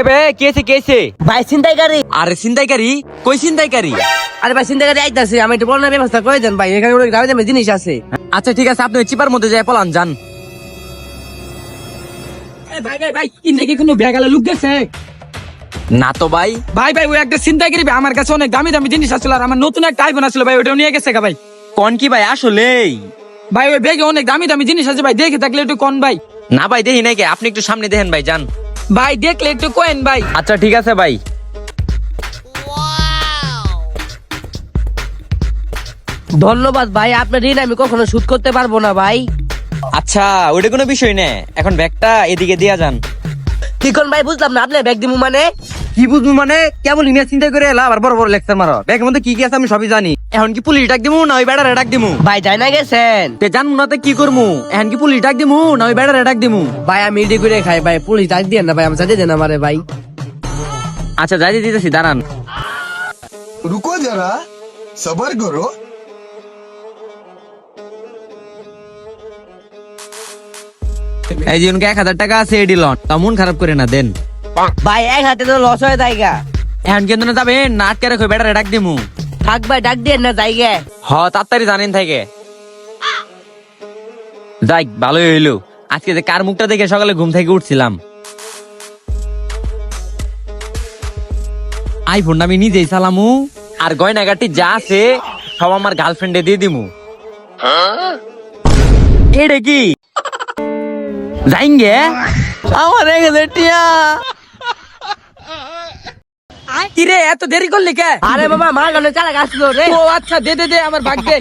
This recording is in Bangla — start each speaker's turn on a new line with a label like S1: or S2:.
S1: বে কেছে
S2: ভাই ছিনতাইকারী।
S1: আরে ছিনতাইকারী কই ছিনতাইকারী?
S2: আরে ভাই ছিনতাইকারী আইতাছে, আমি একটু বলার ব্যবস্থা করে দেন ভাই, এখানে অনেক দামি দামি জিনিস আছে।
S1: আচ্ছা ঠিক আছে, আপনি ওই চিপার মধ্যে যায় পলান যান।
S3: ভাই ভাই ভাই ইন্দে কি কোনো ব্যাগালা লুক গেছে?
S1: না তো ভাই।
S3: ভাই ভাই ওই একটা ছিনতাইকারী ভাই, আমার কাছে অনেক দামি দামি জিনিস আসছিল, আর আমার নতুন একটা আইফোন আসছিল ভাই, ওটাও নিয়ে গেছে গা ভাই।
S1: কোন কি ভাই আসলেই?
S3: ভাই ওই ব্যাগে অনেক দামি দামি জিনিস আছে ভাই, দেখে থাকলে একটু কোন ভাই।
S1: না ভাই দেখি নাই কে, আপনি একটু সামনে দেখেন ভাই, যান।
S3: ভাই দেখলে একটু কোয়েন ভাই।
S1: আচ্ছা ঠিক আছে ভাই।
S2: ধন্যবাদ ভাই, আপনার ঋণ আমি কখনো শোধ করতে পারবো না ভাই।
S1: আচ্ছা ওটা কোনো বিষয় না, এখন ব্যাগটা এদিকে দিয়া যান।
S2: কি কোন ভাই বুঝলাম না, আপনার ব্যাগ দিমু মানে?
S1: কি বুঝবো মানে, কেবল ইমেজ চিন্তা করে এলা আর বড় বড় লেকচার মারো। ব্যাগের মধ্যে কি কি আছে আমি সবই জানি। এখন কি পুলিশ ডাক দিমু না ওই বেড়ারে ডাক দিমু?
S2: ভাই যাই না গেছেন?
S1: তে জানমু না তে কি করমু? এখন কি পুলিশ ডাক দিমু না ওই বেড়ারে ডাক দিমু?
S2: ভাই আমি ইডি করে খাই ভাই, পুলিশ ডাক দিয়ে না ভাই, আমি চাইতে দেন আমারে ভাই।
S1: আচ্ছা যাই দিতেছি, দাঁড়ান।
S4: रुको जरा सबर करो।
S1: এই যে 1000 টাকা আছে এডি লন, তা মন খারাপ করে না দেন।
S2: ভাই এক হাতে তো লস হয়ে যায়গা।
S1: এখন কেন না যাবেন না আটকে রাখো, বেড়ারে ডাক দিমু।
S2: থাক ভাই ডাক দিয়ে না যাইগে।
S1: হ তাড়াতাড়ি জানেন থাকে। যাই ভালোই হইলো, আজকে যে কার মুখটা দেখে সকালে ঘুম থেকে উঠছিলাম। আইফোনটা আমি নিজেই চালামু, আর গয়নাগাটি যা আছে সব আমার গার্লফ্রেন্ডে দিয়ে দিমু। এটা কি যাইঙ্গে আমার 1000 টিয়া।
S3: কিরে এত দেরি করলি কে?
S2: আরে বাবা মার গানে চালা আসলো রে।
S3: ও আচ্ছা দে দে দে আমার ভাগ দে।